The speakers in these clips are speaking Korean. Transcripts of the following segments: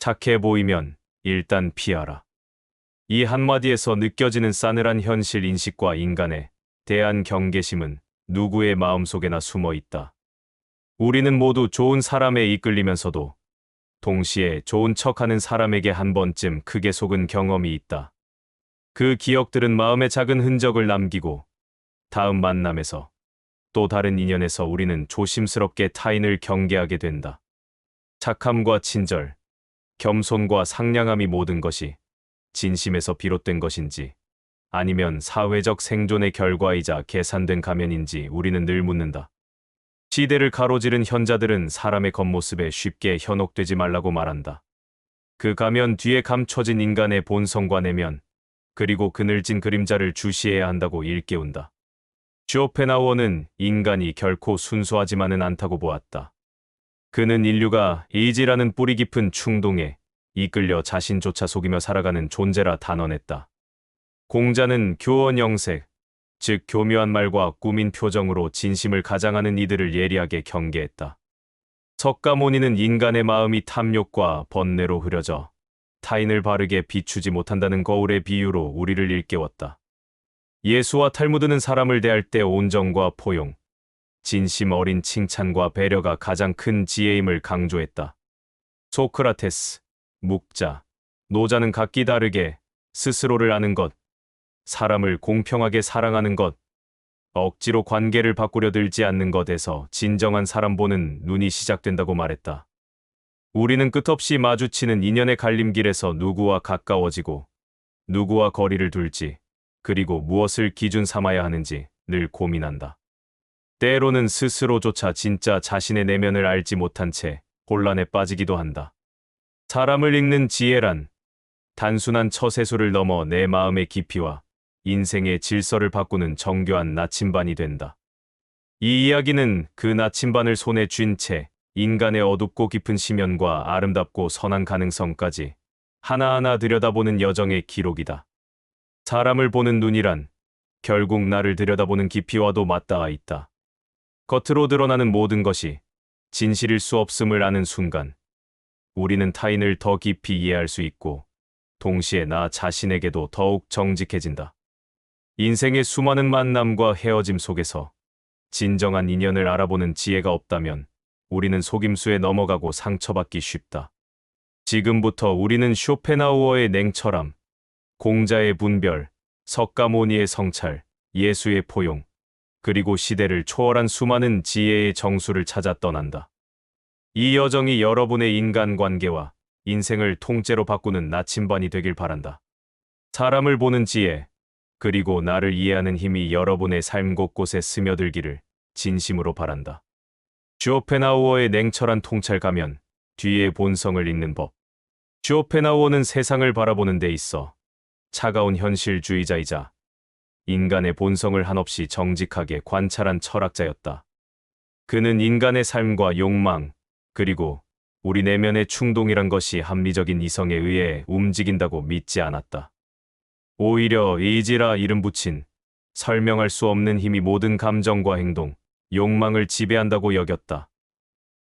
착해 보이면 일단 피하라. 이 한마디에서 느껴지는 싸늘한 현실 인식과 인간에 대한 경계심은 누구의 마음속에나 숨어 있다. 우리는 모두 좋은 사람에 이끌리면서도 동시에 좋은 척하는 사람에게 한 번쯤 크게 속은 경험이 있다. 그 기억들은 마음에 작은 흔적을 남기고 다음 만남에서 또 다른 인연에서 우리는 조심스럽게 타인을 경계하게 된다. 착함과 친절, 겸손과 상냥함이 모든 것이 진심에서 비롯된 것인지 아니면 사회적 생존의 결과이자 계산된 가면인지 우리는 늘 묻는다. 시대를 가로지른 현자들은 사람의 겉모습에 쉽게 현혹되지 말라고 말한다. 그 가면 뒤에 감춰진 인간의 본성과 내면, 그리고 그늘진 그림자를 주시해야 한다고 일깨운다. 쇼펜하우어는 인간이 결코 순수하지만은 않다고 보았다. 그는 인류가 이지라는 뿌리 깊은 충동에 이끌려 자신조차 속이며 살아가는 존재라 단언했다. 공자는 교언영색, 즉 교묘한 말과 꾸민 표정으로 진심을 가장하는 이들을 예리하게 경계했다. 석가모니는 인간의 마음이 탐욕과 번뇌로 흐려져 타인을 바르게 비추지 못한다는 거울의 비유로 우리를 일깨웠다. 예수와 탈무드는 사람을 대할 때 온정과 포용, 진심 어린 칭찬과 배려가 가장 큰 지혜임을 강조했다. 소크라테스, 묵자, 노자는 각기 다르게 스스로를 아는 것, 사람을 공평하게 사랑하는 것, 억지로 관계를 바꾸려 들지 않는 것에서 진정한 사람 보는 눈이 시작된다고 말했다. 우리는 끝없이 마주치는 인연의 갈림길에서 누구와 가까워지고 누구와 거리를 둘지, 그리고 무엇을 기준 삼아야 하는지 늘 고민한다. 때로는 스스로조차 진짜 자신의 내면을 알지 못한 채 혼란에 빠지기도 한다. 사람을 읽는 지혜란 단순한 처세술을 넘어 내 마음의 깊이와 인생의 질서를 바꾸는 정교한 나침반이 된다. 이 이야기는 그 나침반을 손에 쥔 채 인간의 어둡고 깊은 심연과 아름답고 선한 가능성까지 하나하나 들여다보는 여정의 기록이다. 사람을 보는 눈이란 결국 나를 들여다보는 깊이와도 맞닿아 있다. 겉으로 드러나는 모든 것이 진실일 수 없음을 아는 순간, 우리는 타인을 더 깊이 이해할 수 있고 동시에 나 자신에게도 더욱 정직해진다. 인생의 수많은 만남과 헤어짐 속에서 진정한 인연을 알아보는 지혜가 없다면 우리는 속임수에 넘어가고 상처받기 쉽다. 지금부터 우리는 쇼펜하우어의 냉철함, 공자의 분별, 석가모니의 성찰, 예수의 포용, 그리고 시대를 초월한 수많은 지혜의 정수를 찾아 떠난다. 이 여정이 여러분의 인간관계와 인생을 통째로 바꾸는 나침반이 되길 바란다. 사람을 보는 지혜, 그리고 나를 이해하는 힘이 여러분의 삶 곳곳에 스며들기를 진심으로 바란다. 쇼펜하우어의 냉철한 통찰 가면, 뒤의 본성을 읽는 법. 쇼펜하우어는 세상을 바라보는 데 있어 차가운 현실주의자이자 인간의 본성을 한없이 정직하게 관찰한 철학자였다. 그는 인간의 삶과 욕망, 그리고 우리 내면의 충동이란 것이 합리적인 이성에 의해 움직인다고 믿지 않았다. 오히려 의지라 이름 붙인 설명할 수 없는 힘이 모든 감정과 행동, 욕망을 지배한다고 여겼다.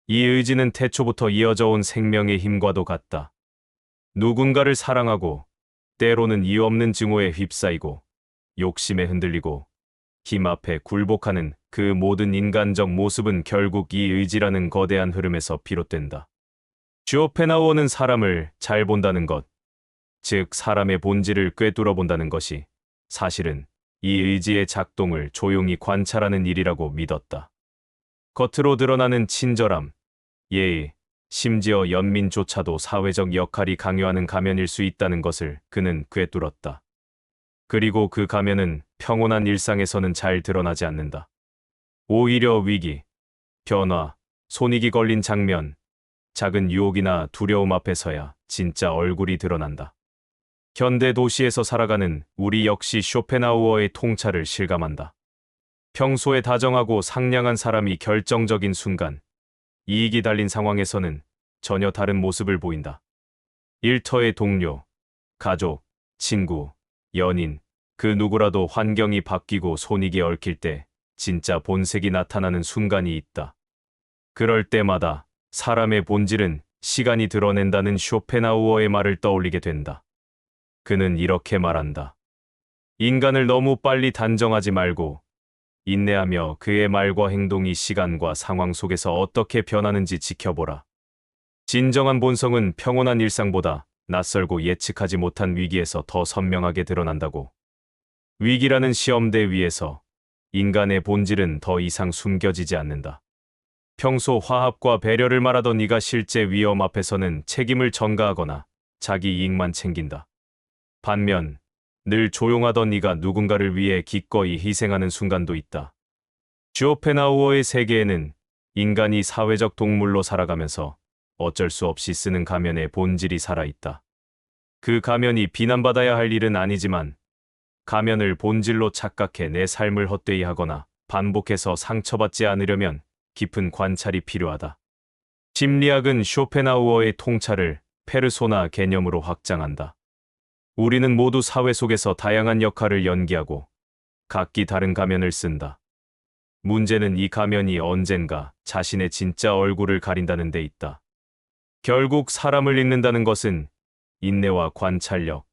이 의지는 태초부터 이어져 온 생명의 힘과도 같다. 누군가를 사랑하고 때로는 이유 없는 증오에 휩싸이고 욕심에 흔들리고 힘 앞에 굴복하는 그 모든 인간적 모습은 결국 이 의지라는 거대한 흐름에서 비롯된다. 쇼펜하우어는 사람을 잘 본다는 것, 즉 사람의 본질을 꿰뚫어 본다는 것이 사실은 이 의지의 작동을 조용히 관찰하는 일이라고 믿었다. 겉으로 드러나는 친절함, 예의, 심지어 연민조차도 사회적 역할이 강요하는 가면일 수 있다는 것을 그는 꿰뚫었다. 그리고 그 가면은 평온한 일상에서는 잘 드러나지 않는다. 오히려 위기, 변화, 손익이 걸린 장면, 작은 유혹이나 두려움 앞에서야 진짜 얼굴이 드러난다. 현대 도시에서 살아가는 우리 역시 쇼펜하우어의 통찰을 실감한다. 평소에 다정하고 상냥한 사람이 결정적인 순간, 이익이 달린 상황에서는 전혀 다른 모습을 보인다. 일터의 동료, 가족, 친구, 연인, 그 누구라도 환경이 바뀌고 손익이 얽힐 때 진짜 본색이 나타나는 순간이 있다. 그럴 때마다 사람의 본질은 시간이 드러낸다는 쇼펜하우어의 말을 떠올리게 된다. 그는 이렇게 말한다. 인간을 너무 빨리 단정하지 말고 인내하며 그의 말과 행동이 시간과 상황 속에서 어떻게 변하는지 지켜보라. 진정한 본성은 평온한 일상보다 낯설고 예측하지 못한 위기에서 더 선명하게 드러난다고. 위기라는 시험대 위에서 인간의 본질은 더 이상 숨겨지지 않는다. 평소 화합과 배려를 말하던 이가 실제 위험 앞에서는 책임을 전가하거나 자기 이익만 챙긴다. 반면 늘 조용하던 이가 누군가를 위해 기꺼이 희생하는 순간도 있다. 쇼펜하우어의 세계에는 인간이 사회적 동물로 살아가면서 어쩔 수 없이 쓰는 가면의 본질이 살아있다. 그 가면이 비난받아야 할 일은 아니지만 가면을 본질로 착각해 내 삶을 헛되이 하거나 반복해서 상처받지 않으려면 깊은 관찰이 필요하다. 심리학은 쇼펜하우어의 통찰을 페르소나 개념으로 확장한다. 우리는 모두 사회 속에서 다양한 역할을 연기하고 각기 다른 가면을 쓴다. 문제는 이 가면이 언젠가 자신의 진짜 얼굴을 가린다는 데 있다. 결국 사람을 읽는다는 것은 인내와 관찰력,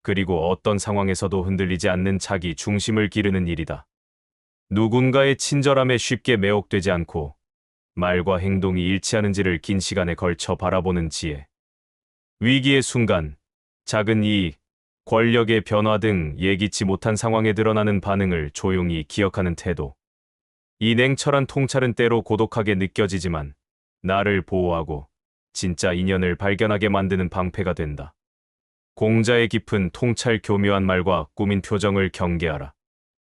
그리고 어떤 상황에서도 흔들리지 않는 자기 중심을 기르는 일이다. 누군가의 친절함에 쉽게 매혹되지 않고 말과 행동이 일치하는지를 긴 시간에 걸쳐 바라보는 지혜. 위기의 순간, 작은 이익, 권력의 변화 등 예기치 못한 상황에 드러나는 반응을 조용히 기억하는 태도. 이 냉철한 통찰은 때로 고독하게 느껴지지만 나를 보호하고 진짜 인연을 발견하게 만드는 방패가 된다. 공자의 깊은 통찰 교묘한 말과 꾸민 표정을 경계하라.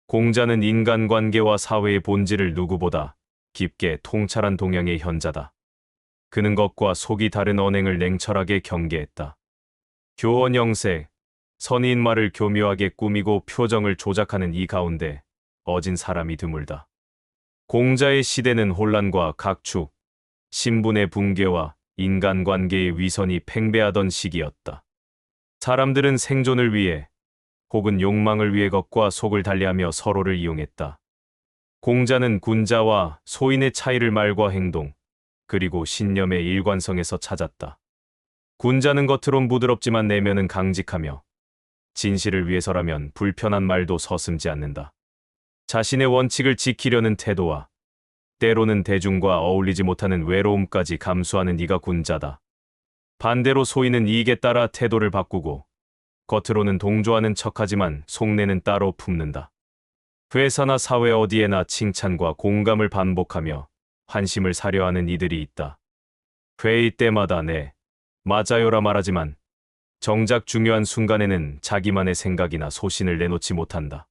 공자는 인간관계와 사회의 본질을 누구보다 깊게 통찰한 동양의 현자다. 그는 겉과 속이 다른 언행을 냉철하게 경계했다. 교원영색, 선의인 말을 교묘하게 꾸미고 표정을 조작하는 이 가운데 어진 사람이 드물다. 공자의 시대는 혼란과 각축, 신분의 붕괴와 인간관계의 위선이 팽배하던 시기였다. 사람들은 생존을 위해 혹은 욕망을 위해 겉과 속을 달리하며 서로를 이용했다. 공자는 군자와 소인의 차이를 말과 행동, 그리고 신념의 일관성에서 찾았다. 군자는 겉으론 부드럽지만 내면은 강직하며 진실을 위해서라면 불편한 말도 서슴지 않는다. 자신의 원칙을 지키려는 태도와 때로는 대중과 어울리지 못하는 외로움까지 감수하는 이가 군자다. 반대로 소인은 이익에 따라 태도를 바꾸고 겉으로는 동조하는 척하지만 속내는 따로 품는다. 회사나 사회 어디에나 칭찬과 공감을 반복하며 환심을 사려 하는 이들이 있다. 회의 때마다 네, 맞아요라 말하지만 정작 중요한 순간에는 자기만의 생각이나 소신을 내놓지 못한다.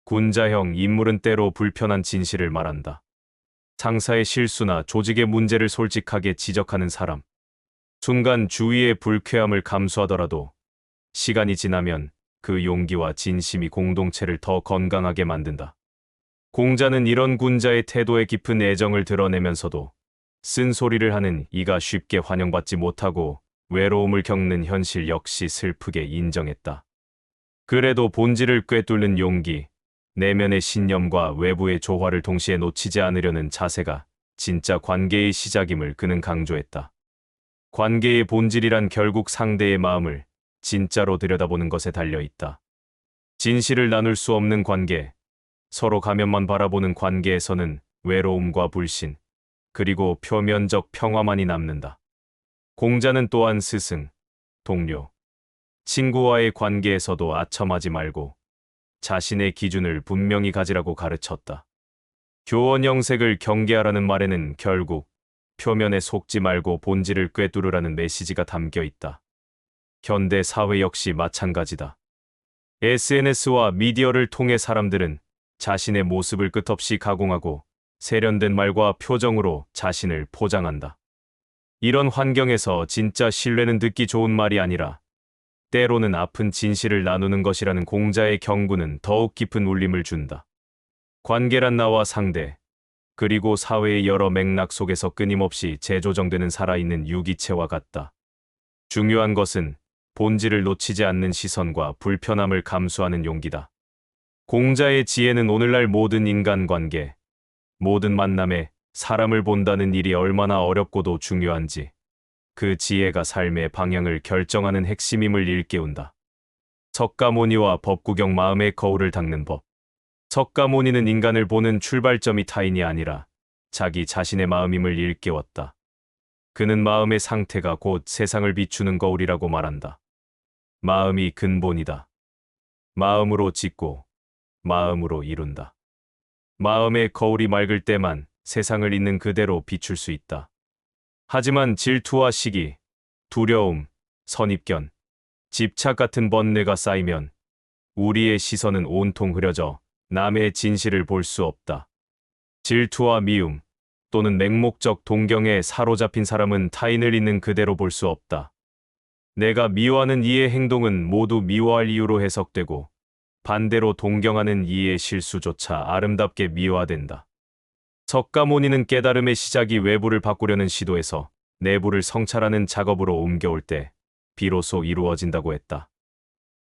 군자형 인물은 때로 불편한 진실을 말한다. 상사의 실수나 조직의 문제를 솔직하게 지적하는 사람. 순간 주위의 불쾌함을 감수하더라도 시간이 지나면 그 용기와 진심이 공동체를 더 건강하게 만든다. 공자는 이런 군자의 태도에 깊은 애정을 드러내면서도 쓴소리를 하는 이가 쉽게 환영받지 못하고 외로움을 겪는 현실 역시 슬프게 인정했다. 그래도 본질을 꿰뚫는 용기, 내면의 신념과 외부의 조화를 동시에 놓치지 않으려는 자세가 진짜 관계의 시작임을 그는 강조했다. 관계의 본질이란 결국 상대의 마음을 진짜로 들여다보는 것에 달려 있다. 진실을 나눌 수 없는 관계, 서로 가면만 바라보는 관계에서는 외로움과 불신, 그리고 표면적 평화만이 남는다. 공자는 또한 스승, 동료, 친구와의 관계에서도 아첨하지 말고 자신의 기준을 분명히 가지라고 가르쳤다. 교원영색을 경계하라는 말에는 결국 표면에 속지 말고 본질을 꿰뚫으라는 메시지가 담겨 있다. 현대 사회 역시 마찬가지다. SNS와 미디어를 통해 사람들은 자신의 모습을 끝없이 가공하고 세련된 말과 표정으로 자신을 포장한다. 이런 환경에서 진짜 신뢰는 듣기 좋은 말이 아니라 때로는 아픈 진실을 나누는 것이라는 공자의 경고는 더욱 깊은 울림을 준다. 관계란 나와 상대, 그리고 사회의 여러 맥락 속에서 끊임없이 재조정되는 살아있는 유기체와 같다. 중요한 것은 본질을 놓치지 않는 시선과 불편함을 감수하는 용기다. 공자의 지혜는 오늘날 모든 인간관계, 모든 만남에 사람을 본다는 일이 얼마나 어렵고도 중요한지 그 지혜가 삶의 방향을 결정하는 핵심임을 일깨운다. 석가모니와 법구경 마음의 거울을 닦는 법. 석가모니는 인간을 보는 출발점이 타인이 아니라 자기 자신의 마음임을 일깨웠다. 그는 마음의 상태가 곧 세상을 비추는 거울이라고 말한다. 마음이 근본이다. 마음으로 짓고 마음으로 이룬다. 마음의 거울이 맑을 때만 세상을 있는 그대로 비출 수 있다. 하지만 질투와 시기, 두려움, 선입견, 집착 같은 번뇌가 쌓이면 우리의 시선은 온통 흐려져 남의 진실을 볼 수 없다. 질투와 미움 또는 맹목적 동경에 사로잡힌 사람은 타인을 있는 그대로 볼 수 없다. 내가 미워하는 이의 행동은 모두 미워할 이유로 해석되고 반대로 동경하는 이의 실수조차 아름답게 미화된다. 석가모니는 깨달음의 시작이 외부를 바꾸려는 시도에서 내부를 성찰하는 작업으로 옮겨올 때 비로소 이루어진다고 했다.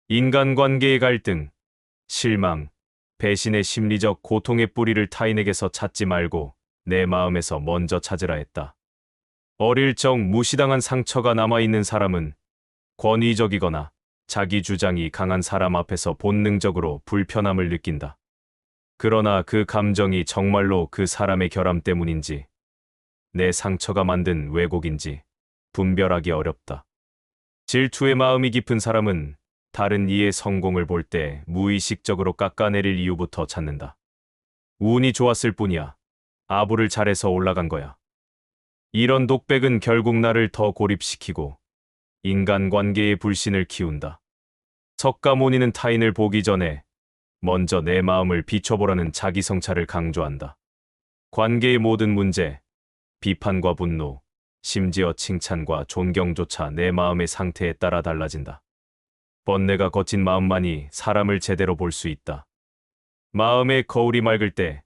인간관계의 갈등, 실망, 배신의 심리적 고통의 뿌리를 타인에게서 찾지 말고 내 마음에서 먼저 찾으라 했다. 어릴 적 무시당한 상처가 남아있는 사람은 권위적이거나 자기 주장이 강한 사람 앞에서 본능적으로 불편함을 느낀다. 그러나 그 감정이 정말로 그 사람의 결함 때문인지 내 상처가 만든 왜곡인지 분별하기 어렵다. 질투의 마음이 깊은 사람은 다른 이의 성공을 볼 때 무의식적으로 깎아내릴 이유부터 찾는다. 운이 좋았을 뿐이야. 아부를 잘해서 올라간 거야. 이런 독백은 결국 나를 더 고립시키고 인간관계의 불신을 키운다. 석가모니는 타인을 보기 전에 먼저 내 마음을 비춰보라는 자기 성찰을 강조한다. 관계의 모든 문제, 비판과 분노, 심지어 칭찬과 존경조차 내 마음의 상태에 따라 달라진다. 번뇌가 거친 마음만이 사람을 제대로 볼 수 있다. 마음의 거울이 맑을 때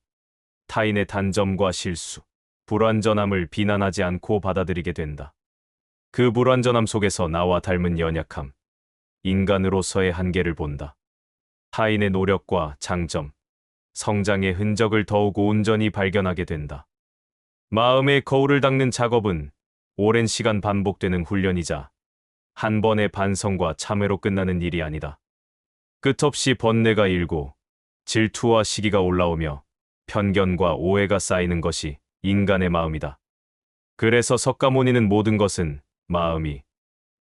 타인의 단점과 실수, 불완전함을 비난하지 않고 받아들이게 된다. 그 불완전함 속에서 나와 닮은 연약함, 인간으로서의 한계를 본다. 타인의 노력과 장점, 성장의 흔적을 더욱 온전히 발견하게 된다. 마음의 거울을 닦는 작업은 오랜 시간 반복되는 훈련이자 한 번의 반성과 참회로 끝나는 일이 아니다. 끝없이 번뇌가 일고 질투와 시기가 올라오며 편견과 오해가 쌓이는 것이 인간의 마음이다. 그래서 석가모니는 모든 것은 마음이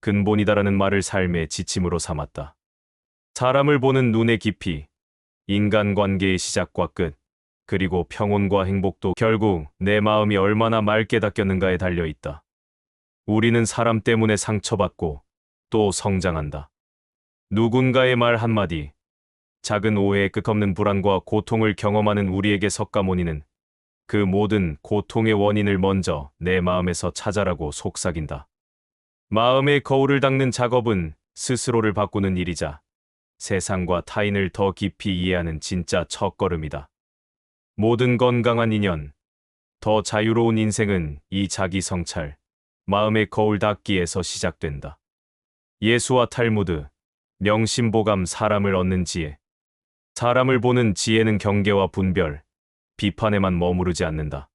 근본이다라는 말을 삶의 지침으로 삼았다. 사람을 보는 눈의 깊이, 인간관계의 시작과 끝, 그리고 평온과 행복도 결국 내 마음이 얼마나 맑게 닦였는가에 달려있다. 우리는 사람 때문에 상처받고 또 성장한다. 누군가의 말 한마디, 작은 오해의 끝없는 불안과 고통을 경험하는 우리에게 석가모니는 그 모든 고통의 원인을 먼저 내 마음에서 찾아라고 속삭인다. 마음의 거울을 닦는 작업은 스스로를 바꾸는 일이자 세상과 타인을 더 깊이 이해하는 진짜 첫걸음이다. 모든 건강한 인연, 더 자유로운 인생은 이 자기 성찰, 마음의 거울 닦기에서 시작된다. 예수와 탈무드, 명심보감 사람을 얻는 지혜. 사람을 보는 지혜는 경계와 분별, 비판에만 머무르지 않는다.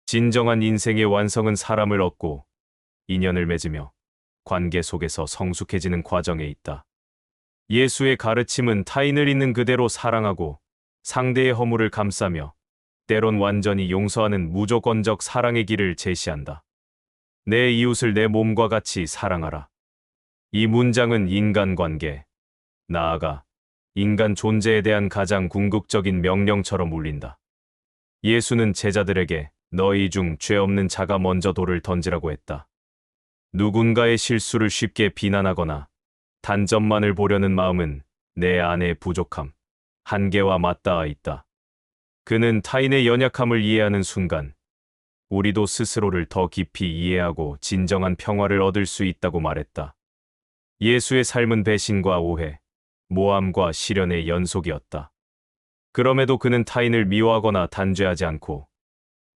진정한 인생의 완성은 사람을 얻고 인연을 맺으며 관계 속에서 성숙해지는 과정에 있다. 예수의 가르침은 타인을 있는 그대로 사랑하고 상대의 허물을 감싸며 때론 완전히 용서하는 무조건적 사랑의 길을 제시한다. 내 이웃을 내 몸과 같이 사랑하라. 이 문장은 인간관계, 나아가 인간 존재에 대한 가장 궁극적인 명령처럼 울린다. 예수는 제자들에게 너희 중 죄 없는 자가 먼저 돌을 던지라고 했다. 누군가의 실수를 쉽게 비난하거나 단점만을 보려는 마음은 내 안의 부족함, 한계와 맞닿아 있다. 그는 타인의 연약함을 이해하는 순간 우리도 스스로를 더 깊이 이해하고 진정한 평화를 얻을 수 있다고 말했다. 예수의 삶은 배신과 오해, 모함과 시련의 연속이었다. 그럼에도 그는 타인을 미워하거나 단죄하지 않고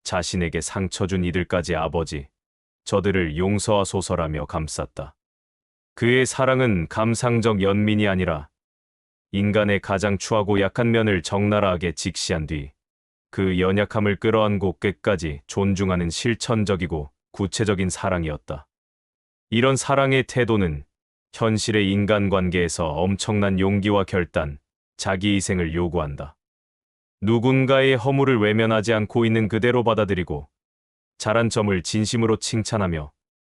자신에게 상처 준 이들까지 아버지, 저들을 용서하소서라며 감쌌다. 그의 사랑은 감상적 연민이 아니라 인간의 가장 추하고 약한 면을 적나라하게 직시한 뒤 그 연약함을 끌어안고 끝까지 존중하는 실천적이고 구체적인 사랑이었다. 이런 사랑의 태도는 현실의 인간관계에서 엄청난 용기와 결단, 자기 희생을 요구한다. 누군가의 허물을 외면하지 않고 있는 그대로 받아들이고 잘한 점을 진심으로 칭찬하며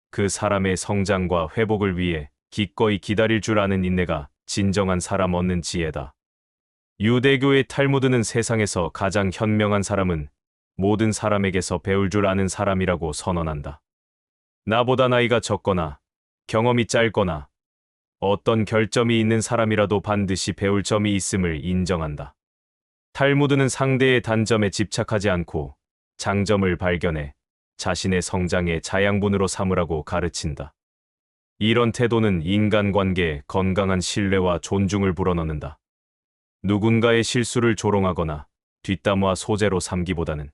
그 사람의 성장과 회복을 위해 기꺼이 기다릴 줄 아는 인내가 진정한 사람 얻는 지혜다. 유대교의 탈무드는 세상에서 가장 현명한 사람은 모든 사람에게서 배울 줄 아는 사람이라고 선언한다. 나보다 나이가 적거나 경험이 짧거나 어떤 결점이 있는 사람이라도 반드시 배울 점이 있음을 인정한다. 탈무드는 상대의 단점에 집착하지 않고 장점을 발견해 자신의 성장의 자양분으로 삼으라고 가르친다. 이런 태도는 인간관계에 건강한 신뢰와 존중을 불어넣는다. 누군가의 실수를 조롱하거나 뒷담화 소재로 삼기보다는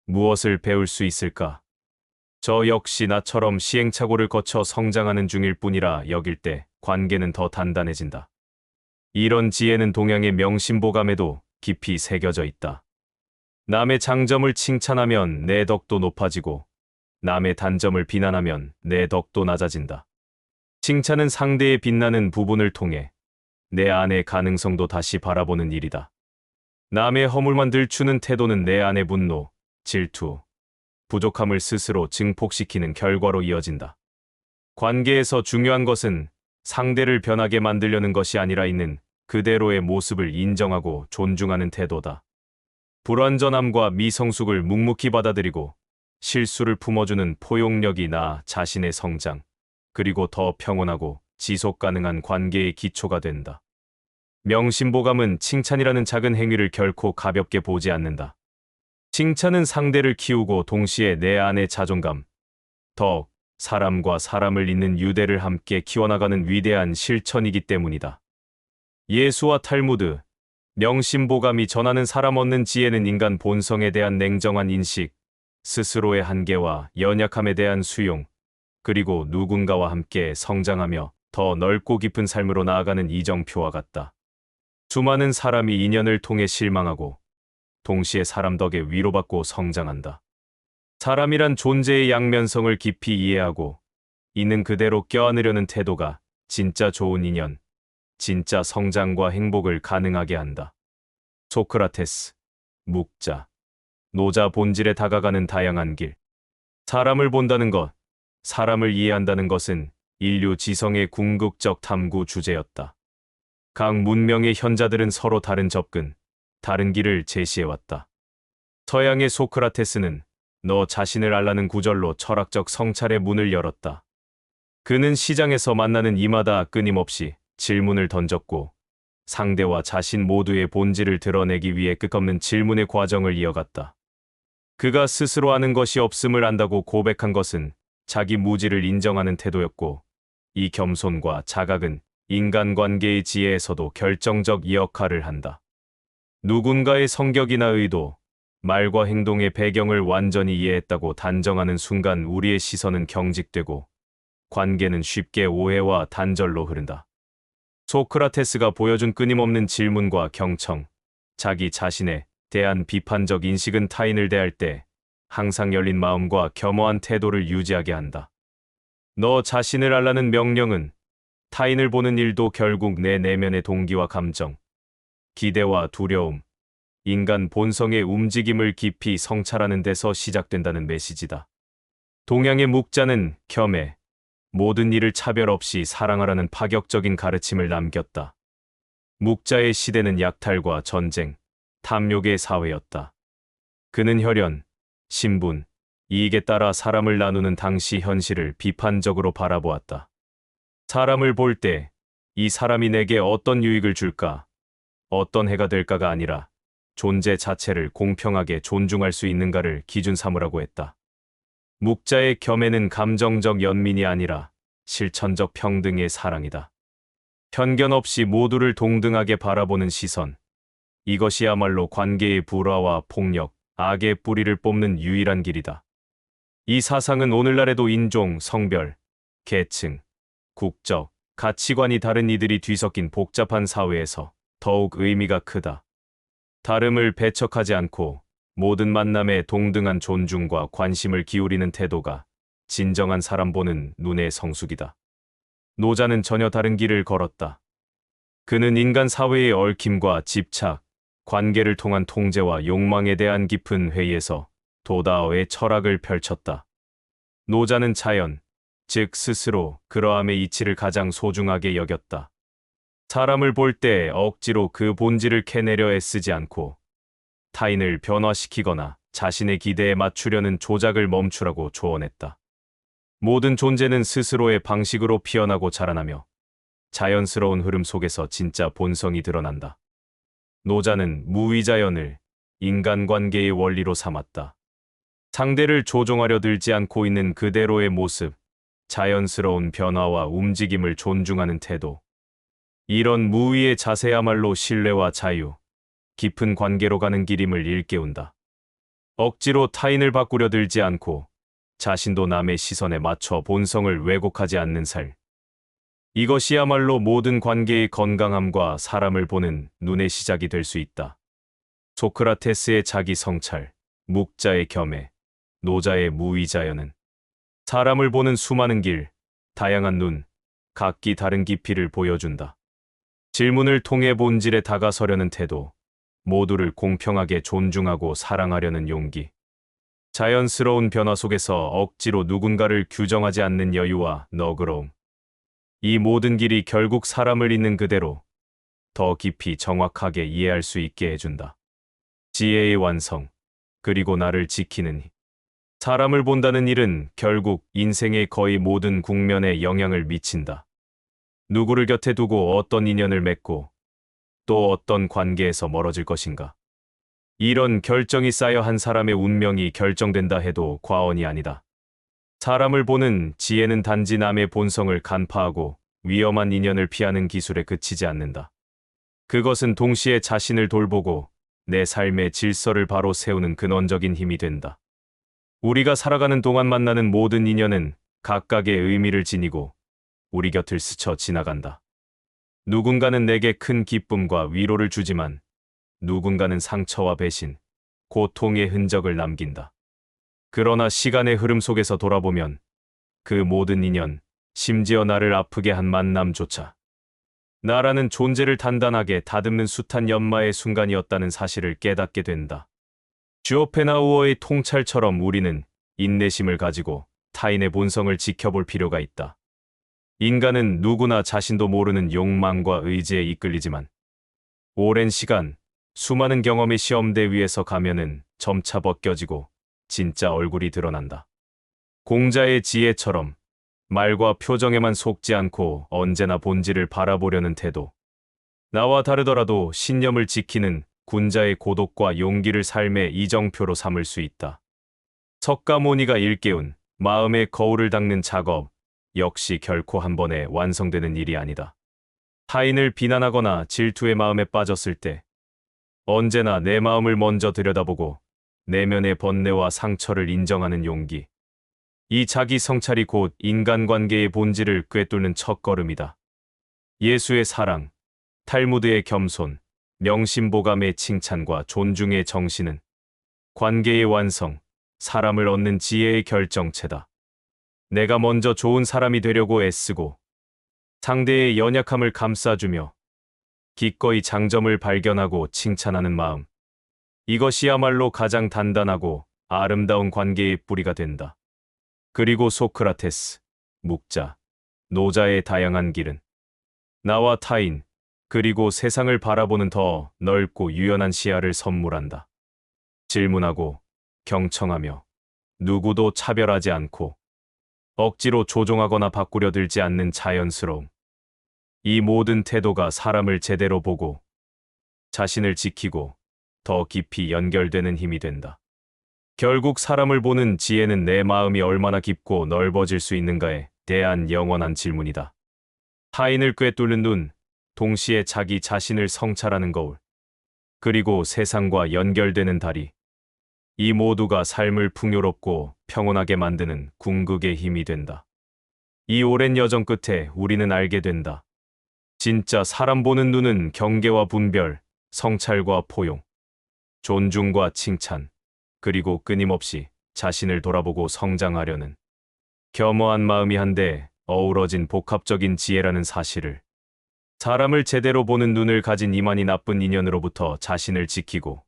무엇을 배울 수 있을까? 저 역시 나처럼 시행착오를 거쳐 성장하는 중일 뿐이라 여길 때 관계는 더 단단해진다. 이런 지혜는 동양의 명심보감에도 깊이 새겨져 있다. 남의 장점을 칭찬하면 내 덕도 높아지고 남의 단점을 비난하면 내 덕도 낮아진다. 칭찬은 상대의 빛나는 부분을 통해 내 안의 가능성도 다시 바라보는 일이다. 남의 허물만 들추는 태도는 내 안의 분노, 질투, 부족함을 스스로 증폭시키는 결과로 이어진다. 관계에서 중요한 것은 상대를 변하게 만들려는 것이 아니라 있는 그대로의 모습을 인정하고 존중하는 태도다. 불완전함과 미성숙을 묵묵히 받아들이고 실수를 품어주는 포용력이 나 자신의 성장, 그리고 더 평온하고 지속 가능한 관계의 기초가 된다. 명심보감은 칭찬이라는 작은 행위를 결코 가볍게 보지 않는다. 칭찬은 상대를 키우고 동시에 내 안의 자존감, 덕, 사람과 사람을 잇는 유대를 함께 키워나가는 위대한 실천이기 때문이다. 예수와 탈무드, 명심보감이 전하는 사람 얻는 지혜는 인간 본성에 대한 냉정한 인식, 스스로의 한계와 연약함에 대한 수용, 그리고 누군가와 함께 성장하며 더 넓고 깊은 삶으로 나아가는 이정표와 같다. 수많은 사람이 인연을 통해 실망하고 동시에 사람 덕에 위로받고 성장한다. 사람이란 존재의 양면성을 깊이 이해하고 있는 그대로 껴안으려는 태도가 진짜 좋은 인연, 진짜 성장과 행복을 가능하게 한다. 소크라테스, 묵자, 노자 본질에 다가가는 다양한 길. 사람을 본다는 것, 사람을 이해한다는 것은 인류 지성의 궁극적 탐구 주제였다. 각 문명의 현자들은 서로 다른 접근, 다른 길을 제시해왔다. 서양의 소크라테스는 너 자신을 알라는 구절로 철학적 성찰의 문을 열었다. 그는 시장에서 만나는 이마다 끊임없이 질문을 던졌고 상대와 자신 모두의 본질을 드러내기 위해 끝없는 질문의 과정을 이어갔다. 그가 스스로 아는 것이 없음을 안다고 고백한 것은 자기 무지를 인정하는 태도였고 이 겸손과 자각은 인간관계의 지혜에서도 결정적 역할을 한다. 누군가의 성격이나 의도, 말과 행동의 배경을 완전히 이해했다고 단정하는 순간 우리의 시선은 경직되고 관계는 쉽게 오해와 단절로 흐른다. 소크라테스가 보여준 끊임없는 질문과 경청, 자기 자신에 대한 비판적 인식은 타인을 대할 때 항상 열린 마음과 겸허한 태도를 유지하게 한다. 너 자신을 알라는 명령은 타인을 보는 일도 결국 내 내면의 동기와 감정, 기대와 두려움, 인간 본성의 움직임을 깊이 성찰하는 데서 시작된다는 메시지다. 동양의 묵자는 겸해 모든 일을 차별 없이 사랑하라는 파격적인 가르침을 남겼다. 묵자의 시대는 약탈과 전쟁, 탐욕의 사회였다. 그는 혈연, 신분, 이익에 따라 사람을 나누는 당시 현실을 비판적으로 바라보았다. 사람을 볼 때 이 사람이 내게 어떤 유익을 줄까, 어떤 해가 될까가 아니라 존재 자체를 공평하게 존중할 수 있는가를 기준 삼으라고 했다. 묵자의 겸해는 감정적 연민이 아니라 실천적 평등의 사랑이다. 편견 없이 모두를 동등하게 바라보는 시선. 이것이야말로 관계의 불화와 폭력, 악의 뿌리를 뽑는 유일한 길이다. 이 사상은 오늘날에도 인종, 성별, 계층, 국적, 가치관이 다른 이들이 뒤섞인 복잡한 사회에서 더욱 의미가 크다. 다름을 배척하지 않고 모든 만남에 동등한 존중과 관심을 기울이는 태도가 진정한 사람 보는 눈의 성숙이다. 노자는 전혀 다른 길을 걸었다. 그는 인간 사회의 얽힘과 집착, 관계를 통한 통제와 욕망에 대한 깊은 회의에서 도다어의 철학을 펼쳤다. 노자는 자연, 즉 스스로 그러함의 이치를 가장 소중하게 여겼다. 사람을 볼 때 억지로 그 본질을 캐내려 애쓰지 않고 타인을 변화시키거나 자신의 기대에 맞추려는 조작을 멈추라고 조언했다. 모든 존재는 스스로의 방식으로 피어나고 자라나며 자연스러운 흐름 속에서 진짜 본성이 드러난다. 노자는 무위자연을 인간관계의 원리로 삼았다. 상대를 조종하려 들지 않고 있는 그대로의 모습, 자연스러운 변화와 움직임을 존중하는 태도. 이런 무위의 자세야말로 신뢰와 자유, 깊은 관계로 가는 길임을 일깨운다. 억지로 타인을 바꾸려 들지 않고 자신도 남의 시선에 맞춰 본성을 왜곡하지 않는 살. 이것이야말로 모든 관계의 건강함과 사람을 보는 눈의 시작이 될 수 있다. 소크라테스의 자기 성찰, 묵자의 겸해, 노자의 무위자연은 사람을 보는 수많은 길, 다양한 눈, 각기 다른 깊이를 보여준다. 질문을 통해 본질에 다가서려는 태도, 모두를 공평하게 존중하고 사랑하려는 용기, 자연스러운 변화 속에서 억지로 누군가를 규정하지 않는 여유와 너그러움. 이 모든 길이 결국 사람을 있는 그대로 더 깊이 정확하게 이해할 수 있게 해준다. 지혜의 완성, 그리고 나를 지키는 힘. 사람을 본다는 일은 결국 인생의 거의 모든 국면에 영향을 미친다. 누구를 곁에 두고 어떤 인연을 맺고 또 어떤 관계에서 멀어질 것인가. 이런 결정이 쌓여 한 사람의 운명이 결정된다 해도 과언이 아니다. 사람을 보는 지혜는 단지 남의 본성을 간파하고 위험한 인연을 피하는 기술에 그치지 않는다. 그것은 동시에 자신을 돌보고 내 삶의 질서를 바로 세우는 근원적인 힘이 된다. 우리가 살아가는 동안 만나는 모든 인연은 각각의 의미를 지니고 우리 곁을 스쳐 지나간다. 누군가는 내게 큰 기쁨과 위로를 주지만 누군가는 상처와 배신, 고통의 흔적을 남긴다. 그러나 시간의 흐름 속에서 돌아보면 그 모든 인연, 심지어 나를 아프게 한 만남조차 나라는 존재를 단단하게 다듬는 숱한 연마의 순간이었다는 사실을 깨닫게 된다. 슈오펜하우어의 통찰처럼 우리는 인내심을 가지고 타인의 본성을 지켜볼 필요가 있다. 인간은 누구나 자신도 모르는 욕망과 의지에 이끌리지만 오랜 시간, 수많은 경험의 시험대 위에서 가면은 점차 벗겨지고 진짜 얼굴이 드러난다. 공자의 지혜처럼 말과 표정에만 속지 않고 언제나 본질을 바라보려는 태도. 나와 다르더라도 신념을 지키는 군자의 고독과 용기를 삶의 이정표로 삼을 수 있다. 석가모니가 일깨운 마음의 거울을 닦는 작업 역시 결코 한 번에 완성되는 일이 아니다. 타인을 비난하거나 질투의 마음에 빠졌을 때 언제나 내 마음을 먼저 들여다보고 내면의 번뇌와 상처를 인정하는 용기. 이 자기 성찰이 곧 인간관계의 본질을 꿰뚫는 첫걸음이다. 예수의 사랑, 탈무드의 겸손, 명심보감의 칭찬과 존중의 정신은 관계의 완성, 사람을 얻는 지혜의 결정체다. 내가 먼저 좋은 사람이 되려고 애쓰고 상대의 연약함을 감싸주며 기꺼이 장점을 발견하고 칭찬하는 마음. 이것이야말로 가장 단단하고 아름다운 관계의 뿌리가 된다. 그리고 소크라테스, 묵자, 노자의 다양한 길은 나와 타인, 그리고 세상을 바라보는 더 넓고 유연한 시야를 선물한다. 질문하고 경청하며 누구도 차별하지 않고 억지로 조종하거나 바꾸려 들지 않는 자연스러움. 이 모든 태도가 사람을 제대로 보고 자신을 지키고 더 깊이 연결되는 힘이 된다. 결국 사람을 보는 지혜는 내 마음이 얼마나 깊고 넓어질 수 있는가에 대한 영원한 질문이다. 타인을 꿰뚫는 눈, 동시에 자기 자신을 성찰하는 거울, 그리고 세상과 연결되는 다리. 이 모두가 삶을 풍요롭고 평온하게 만드는 궁극의 힘이 된다. 이 오랜 여정 끝에 우리는 알게 된다. 진짜 사람 보는 눈은 경계와 분별, 성찰과 포용, 존중과 칭찬, 그리고 끊임없이 자신을 돌아보고 성장하려는 겸허한 마음이 한데 어우러진 복합적인 지혜라는 사실을, 사람을 제대로 보는 눈을 가진 이만희 나쁜 인연으로부터 자신을 지키고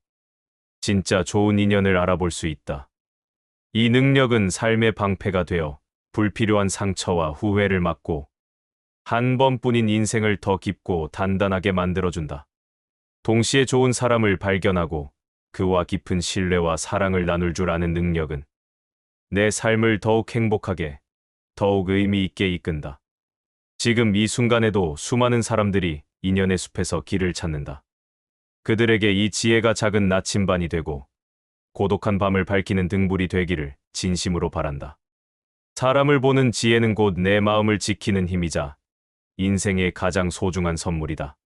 진짜 좋은 인연을 알아볼 수 있다. 이 능력은 삶의 방패가 되어 불필요한 상처와 후회를 막고 한 번뿐인 인생을 더 깊고 단단하게 만들어준다. 동시에 좋은 사람을 발견하고 그와 깊은 신뢰와 사랑을 나눌 줄 아는 능력은 내 삶을 더욱 행복하게, 더욱 의미 있게 이끈다. 지금 이 순간에도 수많은 사람들이 인연의 숲에서 길을 찾는다. 그들에게 이 지혜가 작은 나침반이 되고 고독한 밤을 밝히는 등불이 되기를 진심으로 바란다. 사람을 보는 지혜는 곧 내 마음을 지키는 힘이자 인생의 가장 소중한 선물이다.